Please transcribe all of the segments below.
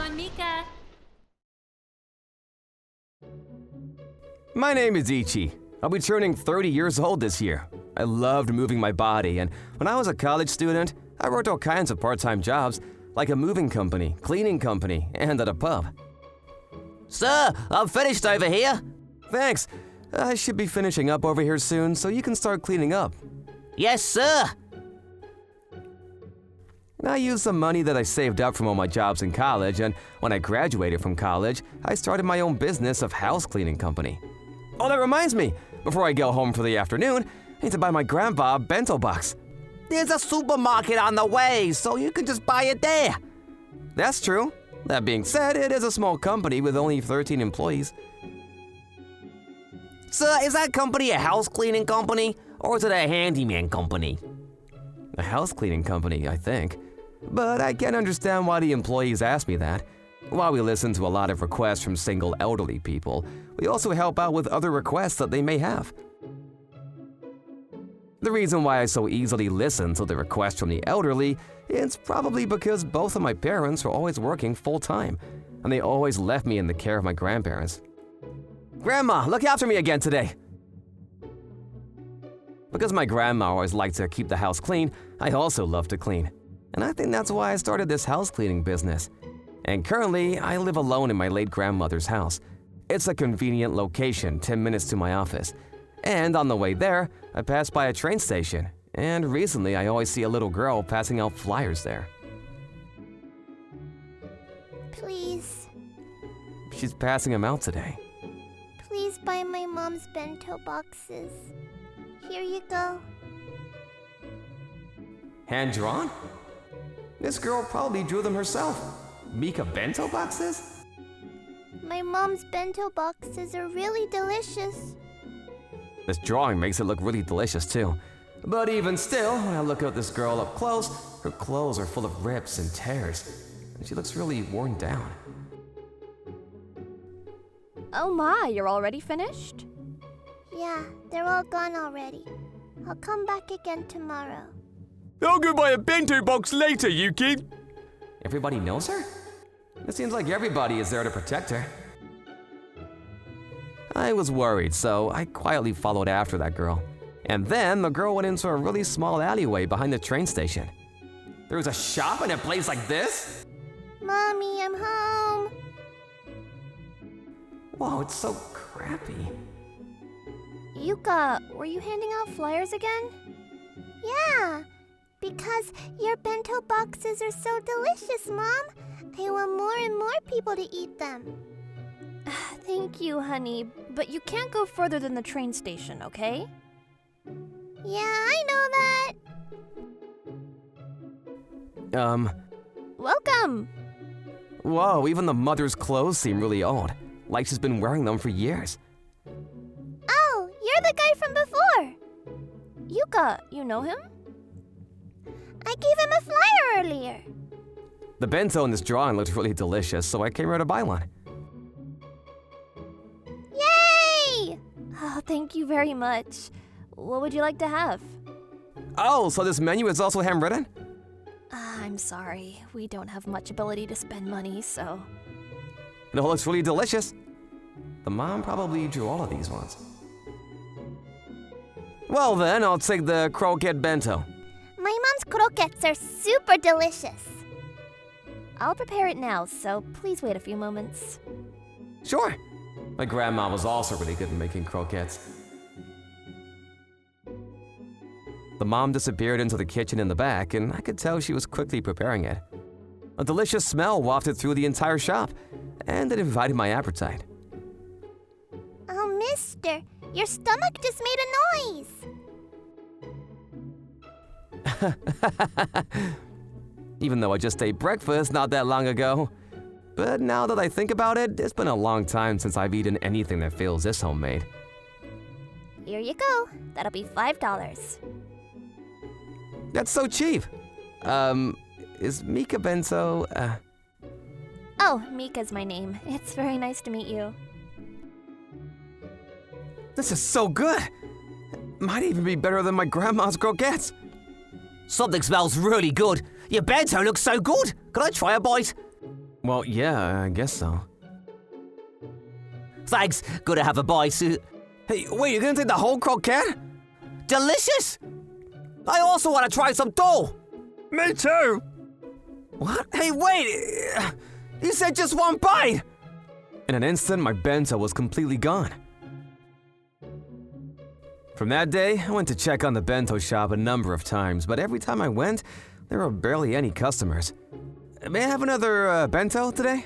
on, Mika. My name is Ichi. I'll be turning 30 years old this year. I loved moving my body, and when I was a college student, I worked all kinds of part-time jobs, like a moving company, cleaning company, and at a pub. Sir, I'm finished over here. Thanks. I should be finishing up over here soon, so you can start cleaning up. Yes, sir. I used some money that I saved up from all my jobs in college, and when I graduated from college, I started my own business of house cleaning company. Oh, that reminds me! Before I go home for the afternoon, I need to buy my grandpa a bento box. There's a supermarket on the way, so you can just buy it there. That's true. That being said, it is a small company with only 13 employees. Sir, is that company a house cleaning company, or is it a handyman company? A house cleaning company, I think. But I can understand why the employees ask me that. While we listen to a lot of requests from single elderly people, we also help out with other requests that they may have. The reason why I so easily listen to the requests from the elderly is probably because both of my parents were always working full-time, and they always left me in the care of my grandparents. Grandma, look after me again today! Because my grandma always liked to keep the house clean, I also love to clean. And I think that's why I started this house cleaning business. And currently, I live alone in my late grandmother's house. It's a convenient location 10 minutes to my office. And on the way there, I pass by a train station. And recently, I always see a little girl passing out flyers there. Please, She's passing them out today. please buy my mom's bento boxes. Here you go. Hand-drawn? This girl probably drew them herself. Mika bento boxes? My mom's bento boxes are really delicious. This drawing makes it look really delicious too. But even still, when I look at this girl up close, her clothes are full of rips and tears, and she looks really worn down. Oh my, you're already finished? Yeah, they're all gone already. I'll come back again tomorrow. I'll go buy a bento box later, Yuki. Everybody knows her? It seems like everybody is there to protect her. I was worried, so I quietly followed after that girl. And then the girl went into a really small alleyway behind the train station. There was a shop in a place like this? Mommy, I'm home. Whoa, it's so crappy. Yuka, were you handing out flyers again? Yeah, because your bento boxes are so delicious, Mom. I want more and more people to eat them. Thank you, honey, but you can't go further than the train station, okay? Yeah, I know that. Welcome! Whoa, even the mother's clothes seem really old, like she's been wearing them for years. Oh, you're the guy from before. Yuka, you know him? I gave him a flyer earlier. The bento in this drawing looked really delicious, so I came here to buy one. Yay! Oh, thank you very much. What would you like to have? Oh, so this menu is also handwritten? I'm sorry, we don't have much ability to spend money, so... It all looks really delicious. The mom probably drew all of these ones. Well then, I'll take the croquette bento. My mom's croquettes are super delicious. I'll prepare it now, so please wait a few moments. Sure. My grandma was also really good at making croquettes. The mom disappeared into the kitchen in the back, and I could tell she was quickly preparing it. A delicious smell wafted through the entire shop, and it invited my appetite. Oh, mister, your stomach just made a noise. Even though I just ate breakfast not that long ago. But now that I think about it, it's been a long time since I've eaten anything that feels this homemade. Here you go. That'll be $5. That's so cheap. Is Mika bento, Oh, Mika's my name. It's very nice to meet you. This is so good! Might even be better than my grandma's croquettes. Something smells really good. Your bento looks so good. Can I try a bite? Well, yeah, I guess so. Thanks, gotta have a boy suit. Hey, wait, you're gonna take the whole croquette? Delicious! I also want to try some dough. Me too. What? Hey, wait! You said just one bite! In an instant, my bento was completely gone. From that day, I went to check on the bento shop a number of times, but every time I went, there were barely any customers. May I have another bento today?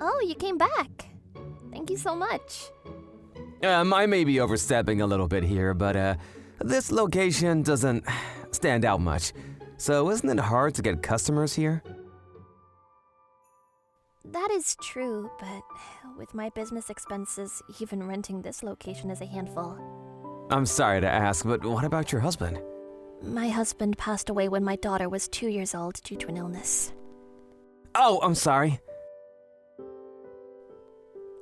Oh, you came back. Thank you so much. I may be overstepping a little bit here, but this location doesn't stand out much. So isn't it hard to get customers here? That is true, but with my business expenses, even renting this location is a handful. I'm sorry to ask, but what about your husband? My husband passed away when my daughter was 2 years old due to an illness. Oh, I'm sorry.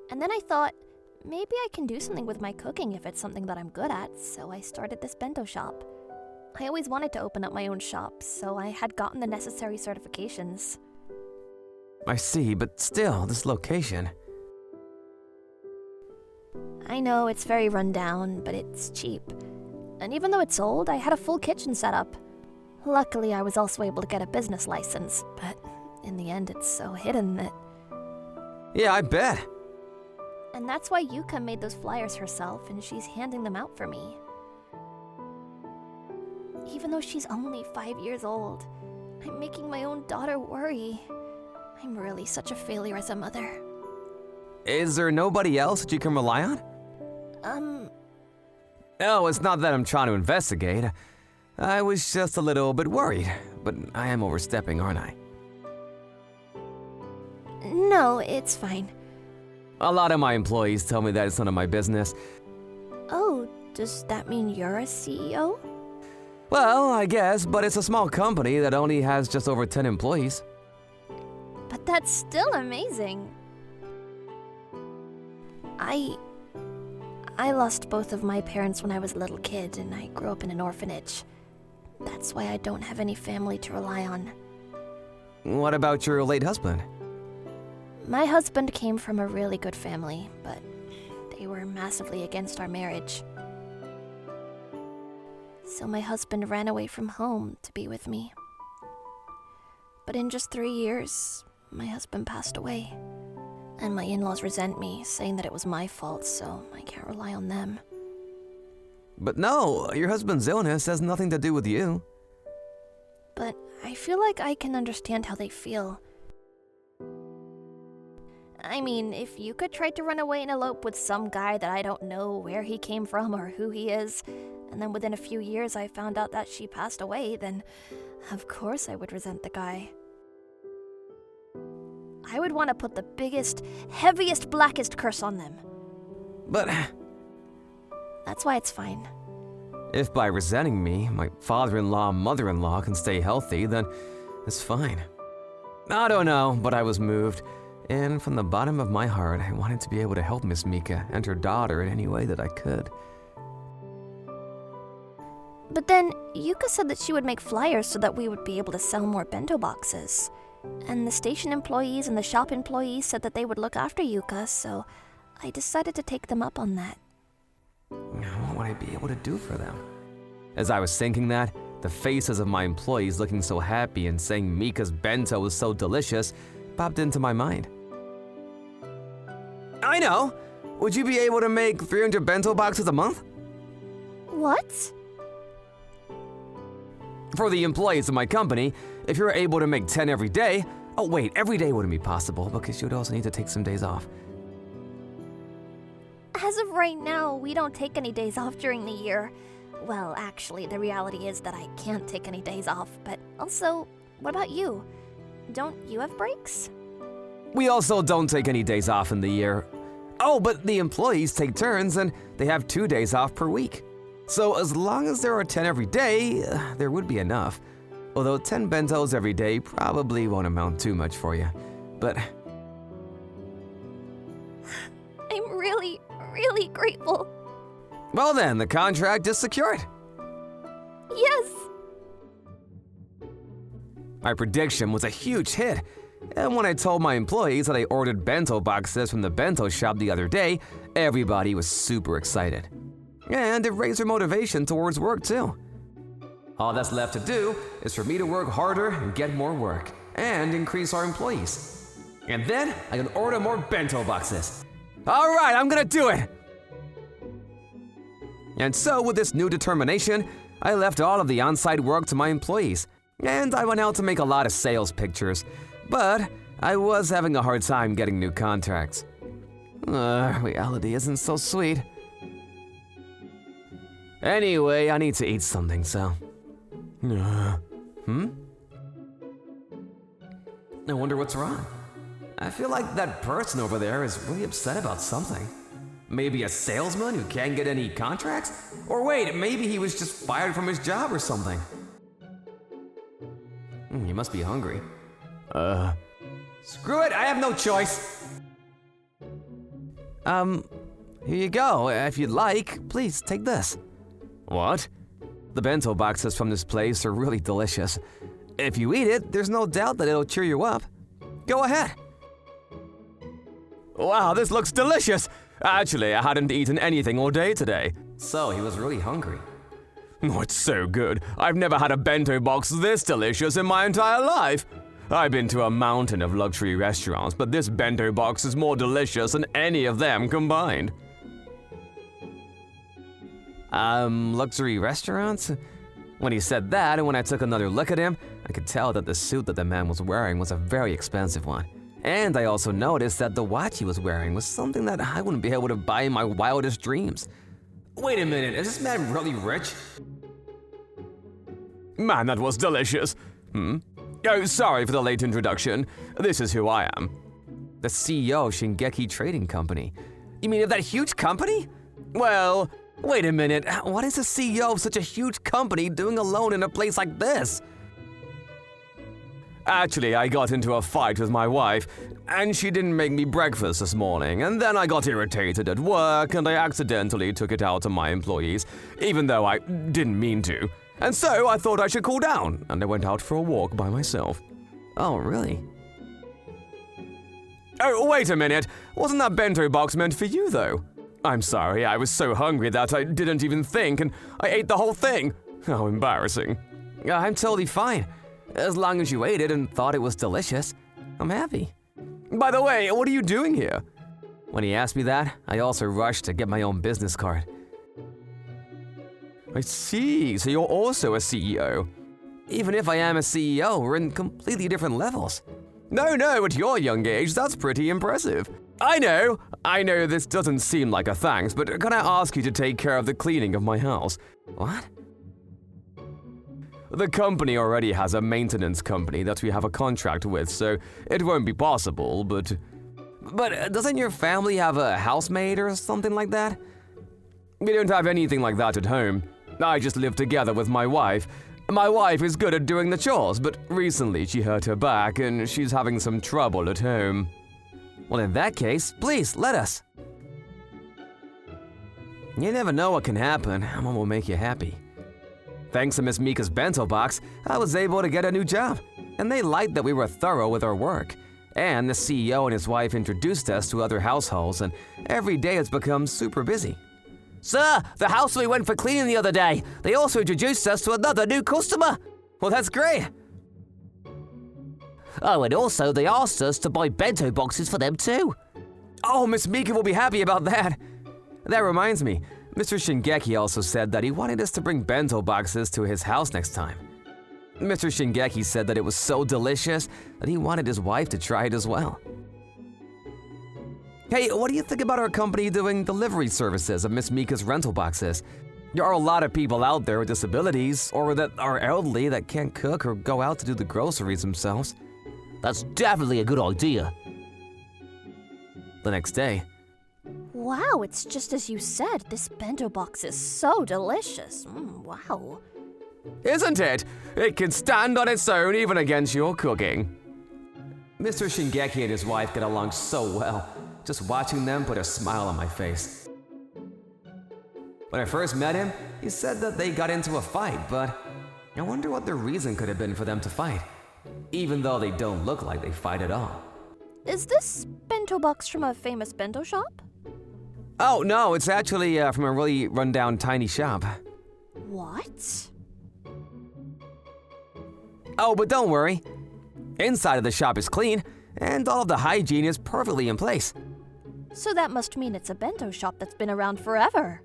And then I thought, maybe I can do something with my cooking if it's something that I'm good at, so I started this bento shop. I always wanted to open up my own shop, so I had gotten the necessary certifications. I see, but still, this location. I know it's very run down, but it's cheap. And even though it's old, I had a full kitchen set up. Luckily, I was also able to get a business license, but in the end, it's so hidden that... Yeah, I bet. And that's why Yuka made those flyers herself, and she's handing them out for me. Even though she's only 5 years old, I'm making my own daughter worry. I'm really such a failure as a mother. Is there nobody else that you can rely on? Oh, it's not that I'm trying to investigate. I was just a little bit worried, but I am overstepping, aren't I? No, it's fine. A lot of my employees tell me that it's none of my business. Oh, does that mean you're a CEO? Well, I guess, but it's a small company that only has just over 10 employees. But that's still amazing. I lost both of my parents when I was a little kid, and I grew up in an orphanage. That's why I don't have any family to rely on. What about your late husband? My husband came from a really good family, but they were massively against our marriage. So my husband ran away from home to be with me. But in just 3 years, my husband passed away. And my in-laws resent me, saying that it was my fault, so I can't rely on them. But no, your husband's illness has nothing to do with you. But I feel like I can understand how they feel. I mean, if you could try to run away and elope with some guy that I don't know where he came from or who he is, and then within a few years I found out that she passed away, then of course I would resent the guy. I would want to put the biggest, heaviest, blackest curse on them. But That's why it's fine. if by resenting me, my father-in-law, mother-in-law can stay healthy, then it's fine. I don't know, but I was moved. And from the bottom of my heart, I wanted to be able to help Miss Mika and her daughter in any way that I could. But then, Yuka said that she would make flyers so that we would be able to sell more bento boxes. And the station employees and the shop employees said that they would look after Yuka, so I decided to take them up on that. What would I be able to do for them? As I was thinking that, the faces of my employees looking so happy and saying Mika's bento was so delicious popped into my mind. I know! Would you be able to make 300 bento boxes a month? What? For the employees of my company, if you're able to make 10 every day... Oh wait, every day wouldn't be possible because you'd also need to take some days off. As of right now, we don't take any days off during the year. Well, actually, the reality is that I can't take any days off, but also, what about you? Don't you have breaks? We also don't take any days off in the year. Oh, but the employees take turns and they have 2 days off per week. So as long as there are 10 every day, there would be enough. Although 10 bentos every day probably won't amount too much for you. But I'm really, really grateful. well then, the contract is secured. Yes! My prediction was a huge hit. And when I told my employees that I ordered bento boxes from the bento shop the other day, everybody was super excited. And it raised their motivation towards work too. All that's left to do is for me to work harder and get more work, and increase our employees. And then I can order more bento boxes. All right, I'm gonna do it! And so with this new determination, I left all of the on-site work to my employees, and I went out to make a lot of sales pictures. But I was having a hard time getting new contracts. Reality isn't so sweet. Anyway, I need to eat something, so... I wonder what's wrong. I feel like that person over there is really upset about something. Maybe a salesman who can't get any contracts? Or wait, maybe he was just fired from his job or something. He must be hungry. Screw it, I have no choice. Here you go. If you'd like, please take this. What? The bento boxes from this place are really delicious. If you eat it, there's no doubt that it'll cheer you up. Go ahead. Wow, this looks delicious. Actually, I hadn't eaten anything all day today. So he was really hungry. Oh, it's so good. I've never had a bento box this delicious in my entire life. I've been to a mountain of luxury restaurants, but this bento box is more delicious than any of them combined. Luxury restaurants? When he said that, and when I took another look at him, I could tell that the suit that the man was wearing was a very expensive one. And I also noticed that the watch he was wearing was something that I wouldn't be able to buy in my wildest dreams. Wait a minute, is this man really rich? Man, that was delicious. Oh, sorry for the late introduction. This is who I am. The CEO of Shingeki Trading Company. You mean of that huge company? Well, wait a minute. What is the CEO of such a huge company doing alone in a place like this? Actually, I got into a fight with my wife, and she didn't make me breakfast this morning, and then I got irritated at work, and I accidentally took it out on my employees, even though I didn't mean to. And so I thought I should cool down, and I went out for a walk by myself. Oh, really? Oh, wait a minute. Wasn't that bento box meant for you, though? I'm sorry, I was so hungry that I didn't even think, and I ate the whole thing. How embarrassing. I'm totally fine. As long as you ate it and thought it was delicious, I'm happy. By the way, what are you doing here? When he asked me that, I also rushed to get my own business card. I see, so you're also a CEO. Even if I am a CEO, we're in completely different levels. No, at your young age, that's pretty impressive. I know this doesn't seem like a thanks, but can I ask you to take care of the cleaning of my house? What? The company already has a maintenance company that we have a contract with, so it won't be possible, but doesn't your family have a housemaid or something like that? We don't have anything like that at home. I just live together with my wife. My wife is good at doing the chores, but recently she hurt her back and she's having some trouble at home. Well, in that case, please, let us. You never know what can happen and what will make you happy. Thanks to Miss Mika's bento box, I was able to get a new job, and they liked that we were thorough with our work. And the CEO and his wife introduced us to other households, and every day it's become super busy. Sir, the house we went for cleaning the other day, they also introduced us to another new customer. Well, that's great. Oh, and also they asked us to buy bento boxes for them too. Oh, Miss Mika will be happy about that. That reminds me, Mr. Shingeki also said that he wanted us to bring bento boxes to his house next time. Mr. Shingeki said that it was so delicious that he wanted his wife to try it as well. Hey, what do you think about our company doing delivery services of Miss Mika's rental boxes? There are a lot of people out there with disabilities or that are elderly that can't cook or go out to do the groceries themselves. That's definitely a good idea. The next day. Wow, it's just as you said. This bento box is so delicious. Wow. Isn't it? It can stand on its own even against your cooking. Mr. Shingeki and his wife get along so well. Just watching them put a smile on my face. When I first met him, he said that they got into a fight, but I wonder what the reason could have been for them to fight. even though they don't look like they fight at all. Is this bento box from a famous bento shop? Oh, no, it's actually from a really rundown tiny shop. What? Oh, but don't worry. Inside of the shop is clean, and all of the hygiene is perfectly in place. So that must mean it's a bento shop that's been around forever.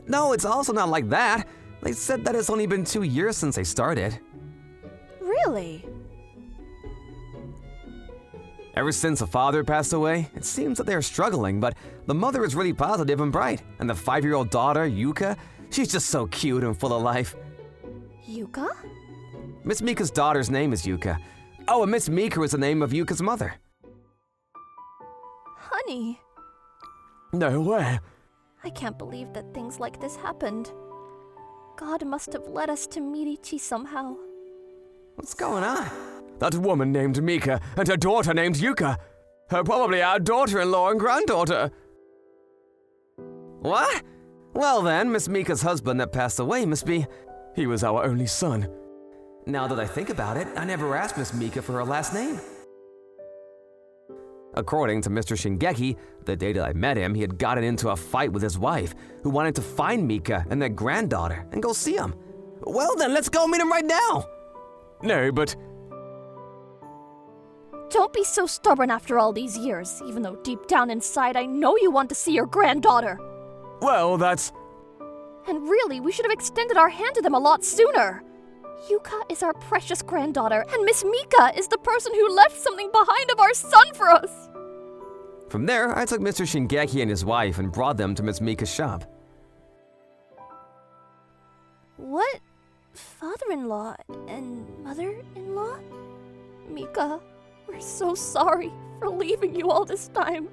No, it's also not like that. They said that it's only been 2 years since they started. Really? Ever since the father passed away, it seems that they're struggling, but the mother is really positive and bright, and the 5-year-old daughter, Yuka, she's just so cute and full of life. Yuka? Miss Mika's daughter's name is Yuka. Oh, and Miss Mika is the name of Yuka's mother. Honey, No way. I can't believe that things like this happened. God must have led us to meet Ichi somehow. What's going on? That woman named Mika and her daughter named Yuka. Probably our daughter-in-law and granddaughter. What? Well then, Miss Mika's husband that passed away must be... He was our only son. Now that I think about it, I never asked Miss Mika for her last name. According to Mr. Shingeki, the day that I met him, he had gotten into a fight with his wife, who wanted to find Mika and their granddaughter and go see him. Well then, let's go meet him right now! No, but Don't be so stubborn after all these years, even though deep down inside I know you want to see your granddaughter. well, that's... And really, we should have extended our hand to them a lot sooner. Yuka is our precious granddaughter, and Miss Mika is the person who left something behind of our son for us. From there, I took Mr. Shingeki and his wife and brought them to Miss Mika's shop. What? Father-in-law and mother-in-law? Mika, we're so sorry for leaving you all this time.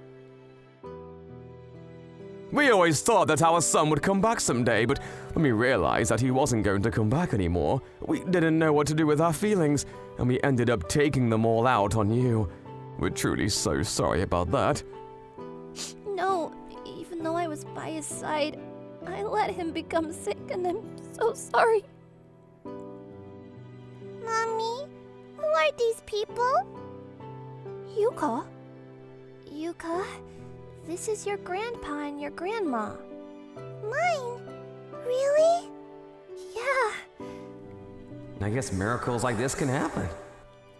We always thought that our son would come back someday, but when we realized that he wasn't going to come back anymore, we didn't know what to do with our feelings, and we ended up taking them all out on you. We're truly so sorry about that. No, even though I was by his side, I let him become sick, and I'm so sorry. Mommy, who are these people? Yuka? Yuka, this is your grandpa and your grandma. Mine? Really? Yeah. I guess miracles like this can happen.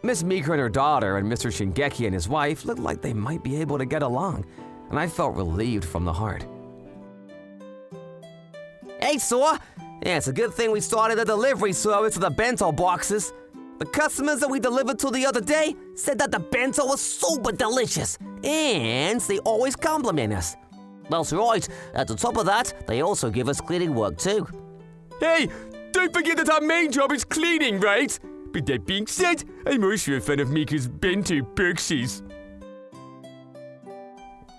Miss Mika and her daughter and Mr. Shingeki and his wife looked like they might be able to get along, and I felt relieved from the heart. Hey, Sora! Yeah, it's a good thing we started a delivery service for the bento boxes. The customers that we delivered to the other day said that the bento was super delicious, and they always compliment us. That's right. At the top of that, they also give us cleaning work too. Hey, don't forget that our main job is cleaning, right? But that being said, I'm also a fan of Mika's bento boxes.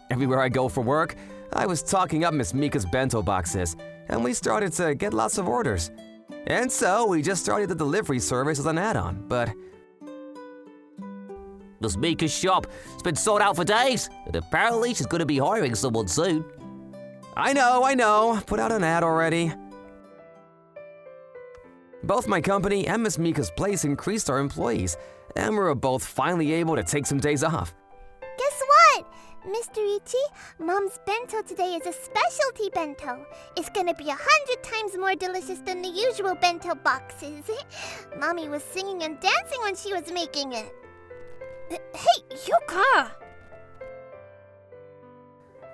Everywhere I go for work, I was talking up Miss Mika's bento boxes, and we started to get lots of orders. And so we just started the delivery service as an add-on, but Miss Mika's shop has been sold out for days, and apparently she's going to be hiring someone soon. I know, put out an ad already. Both my company and Miss Mika's place increased our employees, and we were both finally able to take some days off. Guess what? Mr. Ichi, Mom's bento today is a specialty bento. It's gonna be 100 times more delicious than the usual bento boxes. Mommy was singing and dancing when she was making it. Hey, Yuka!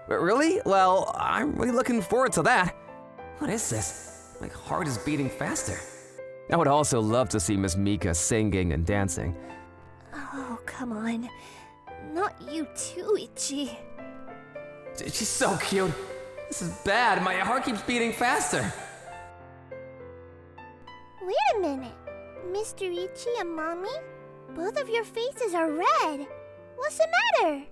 But really? Well, I'm really looking forward to that. What is this? My heart is beating faster. I would also love to see Miss Mika singing and dancing. Oh, come on. Not you too, Ichi. She's so cute. This is bad. My heart keeps beating faster. Wait a minute. Mr. Ichi and Mommy? Both of your faces are red. What's the matter?